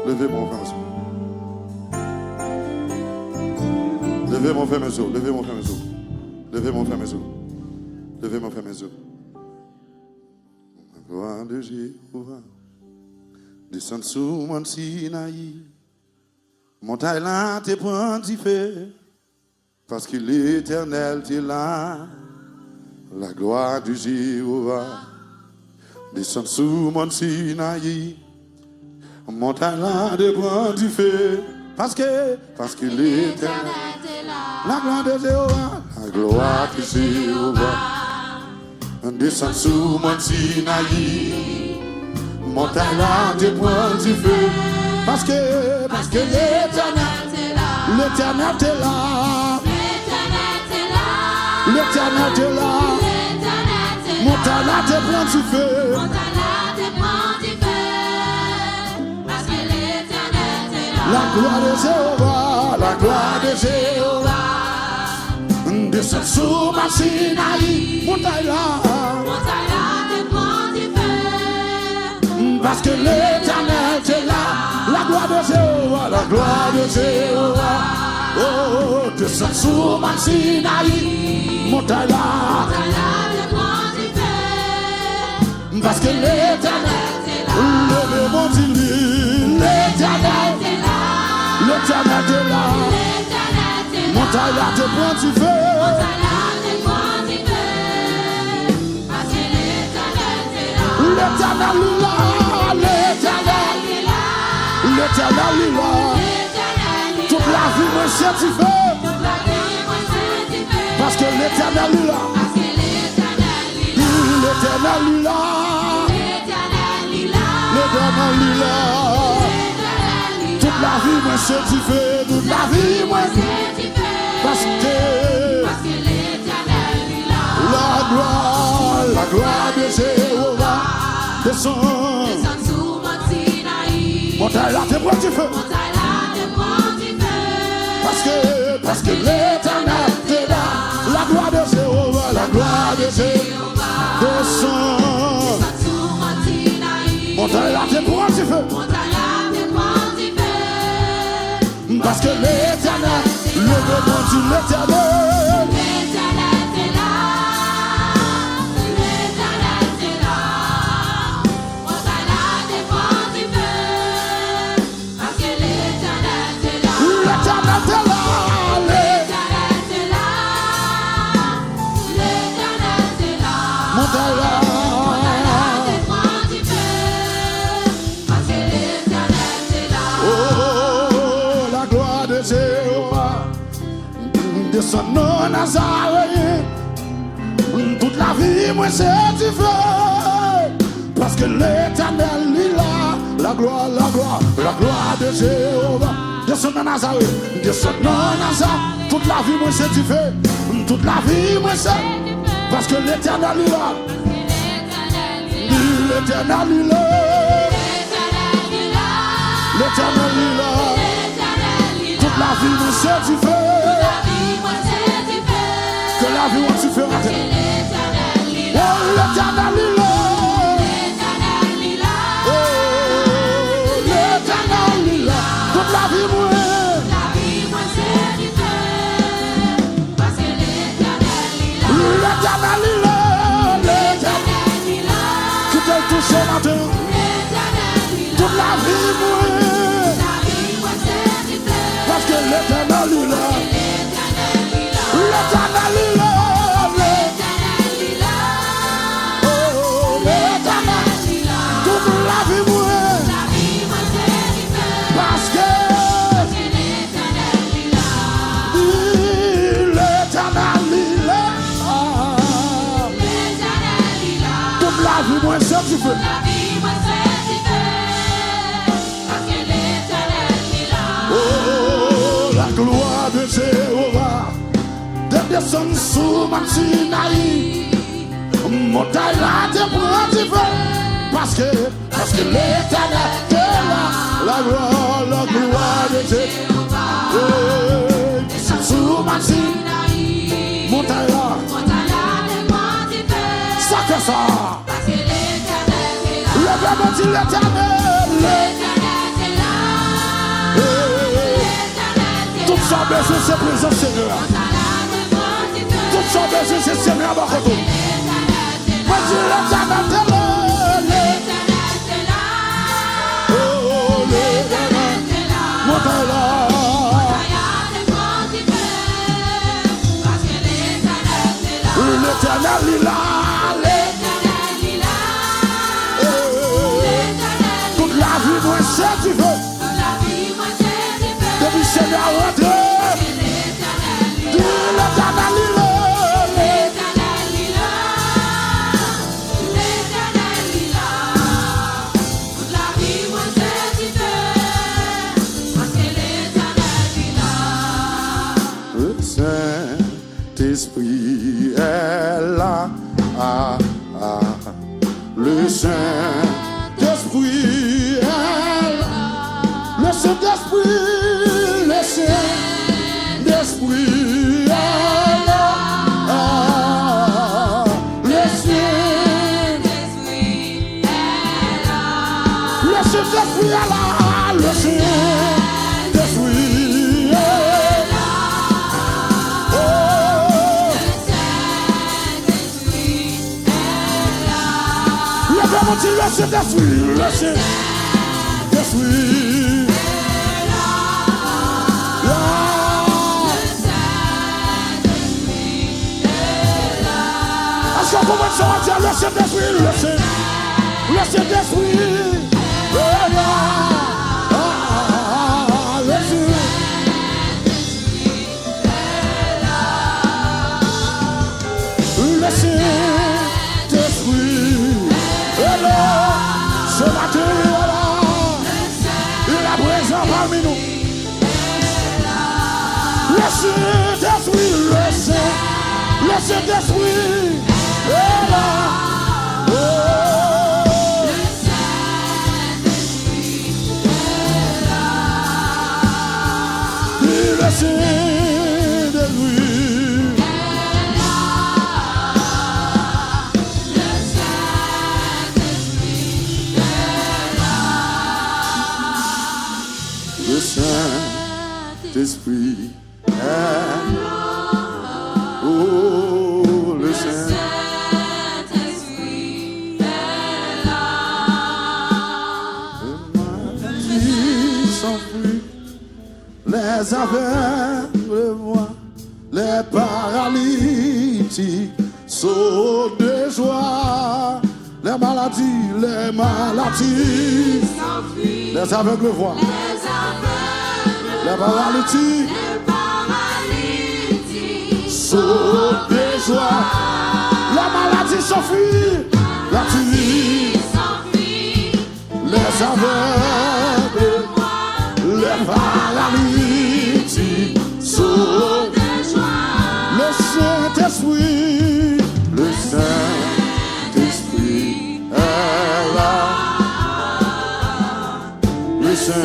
Levez mon frère, monsieur. Levez mon frère, monsieur. Levez mon frère, monsieur. Levez mon frère, monsieur. Levez mon frère, monsieur. La gloire de Jéhovah descend sous mon Sinaï. Montagne là, t'es point d'y fait. Parce que l'Éternel t'est là. La gloire de Jéhovah descend sous mon Sinaï. Montagne là, t'es point d'y fait. Parce que l'Éternel t'est là. La gloire de Jéhovah. La gloire de Jéhovah descend sous mon Sinaï. Montagne là, t'es point d'y fait. Parce que l'Éternel t'est là. L'Éternel t'est là. L'Éternel t'est là. Montagne là, t'es point d'y fait. Parce que l'Éternel t'est là. La gloire de Jéhovah. La gloire de Jéhovah descend sous ma Sinaï. Montagne là. Parce que l'Éternel est là. La gloire de Jéhovah, la gloire de Jéhovah. Oh, descend sous ma Sinaï. Montagne là. Parce que l'Éternel est là. Levez mon Dieu, l'Éternel est là. L'Éternel est là. Montagne là, te prends du feu. L'Éternel est là. L'Éternel est là. L'Éternel est là. Toute la vie me certifie. Parce que l'Éternel est là. L'Éternel est là. L'Éternel est là. Toute la vie me certifie. Toute la vie me certifie. Parce que l'Éternel est là. La gloire de Jéhovah descend sous mon Sinaï. Montagne là, t'es point du feu. Parce que l'Éternel est là. La gloire de Jéhovah, la gloire de Jéhovah descend sous mon Sinaï. Montagne là, t'es point du feu. Parce que l'Éternel, le nom de l'Éternel. L'Éternel est là. L'Éternel est là. Montagne là, t'es point du feu. Parce que l'Éternel est là. L'Éternel est là. L'Éternel est là. L'Éternel est là. Montagne là. T'es point du feu. Parce que l'Éternel est là. Oh, la gloire de Jéhovah descend non Nazareth. Toute la vie, moi, c'est du feu. Parce que l'Éternel est là. La gloire de Jéhovah descend non Nazareth. Descend non Nazareth. Toute la vie, moi, c'est du feu. Toute la vie, moi, c'est. Parce que l'Éternel est là. L'Éternel est là. L'Éternel est là. Toute la vie, moi, c'est du feu. Que la vie, moi, tu fais rater. Oh, l'Éternel est là. Oh, l'Éternel est là. Toute la vie, moi. L'Éternel est là. L'Éternel est là. Qui te touche au matin. Toute la vie, moi. Parce que l'Éternel est là. L'Éternel est là. Oh, l'Éternel. Toute la vie, moi. Parce que l'Éternel est là. Toute la vie, moi, c'est du feu. Oh, la gloire de Jéhovah descend sous ma Sinaï. Montagne là, t'es point du feu. Parce que l'Éternel est là. La gloire de Jéhovah descend sous ma Sinaï. Montagne là, ça fait ça. Le verbe dit l'Éternel. ça besoin, c'est présent, Seigneur. Tout ça besoin, c'est Seigneur à ma côté. Moi, je l'éternel, t'es là. Oh, l'éternel, moi, t'es là. L'éternel, il est là. Toute la vie, moi, c'est du feu. Depuis Seigneur, rentre. L'éternel, il est. Le Saint-Esprit est là. Ah, ah. Le Saint-Esprit est là. Le Saint-Esprit, le Saint-Esprit est là. Ah, le Saint-Esprit est là. Le Saint-Esprit est là. Le Saint-Esprit est là. Le Saint-Esprit, le Saint-Esprit est là. Est-ce qu'on peut mettre ça à dire le Saint-Esprit, le Saint-Esprit est là. Le Saint-Esprit est là. Le Saint-Esprit est là. Ce matin, il est présent parmi nous. Le Saint-Esprit, le Saint-Esprit est là. Oh. Le Saint-Esprit est là. Le Saint-Esprit Saint-Esprit est là. Oh, le Saint-Esprit est là. Les s'enfuient, les aveugles voient, les paralytiques sautent de joie. Les maladies s'enfuient, les aveugles voient. Les paralytiques sautent de joie. La maladie s'enfuit. La tuile s'enfuit. Les aveugles, les paralytiques sautent de joie. Le Saint-Esprit, le Saint-Esprit est là. Le Saint-Esprit.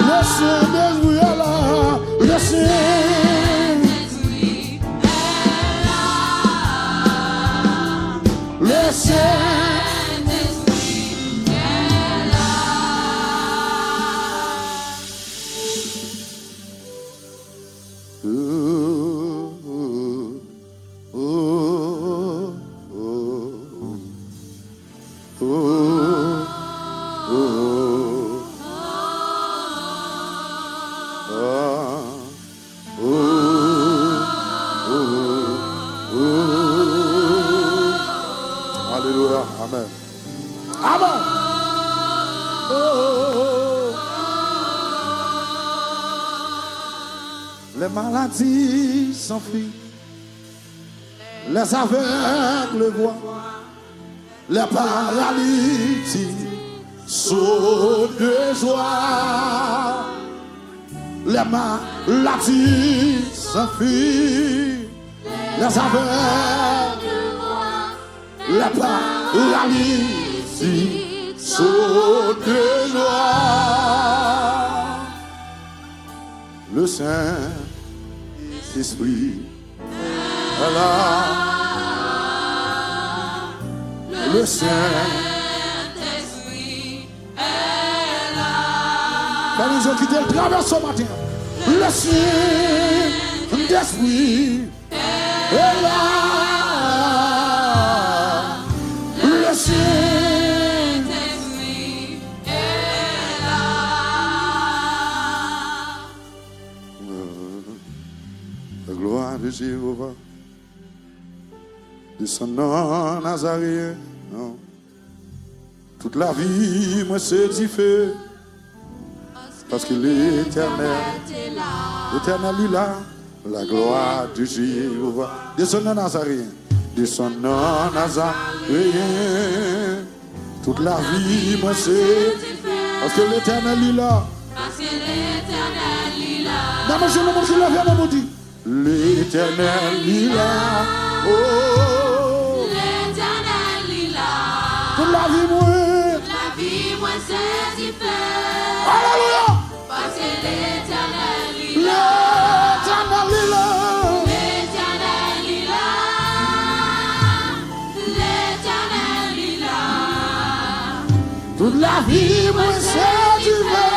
Le Saint-Esprit est là. Le Saint-Esprit est là. Le Saint-Esprit est là. Oh, oh, oh, oh, oh, oh. Alléluia, amen. Amen. Oh. Les maladies s'enfuient, les aveugles voient, les paralytiques sautent de joie. Les maladies s'enfuient, les aveugles voient, les paralytiques sautent de joie. Le Saint-Esprit est là. Le Saint-Esprit est là. Quand ils ont quitté le travers ce matin, le Saint-Esprit est là. Le Saint-Esprit est là. La gloire de Jéhovah descendant Nazaréen. Non. Toute la vie, moi, c'est du feu. Parce que l'Éternel est là. La gloire de Jéhovah. Descendant Nazaréen. Descendant Nazaréen. Toute la vie, moi, c'est. Parce que l'Éternel est là. Parce que l'Éternel est là. Non, mais je ne me lève pas, dit. L'Éternel est là. Oh. L'Éternel est là. Toute la vie, moi. La vie, moi, c'est du feu. Alléluia. Parce que l'Éternel est là. L'Éternel est là. L'Éternel est là. L'Éternel est là. Toute la vie, moi, c'est du feu.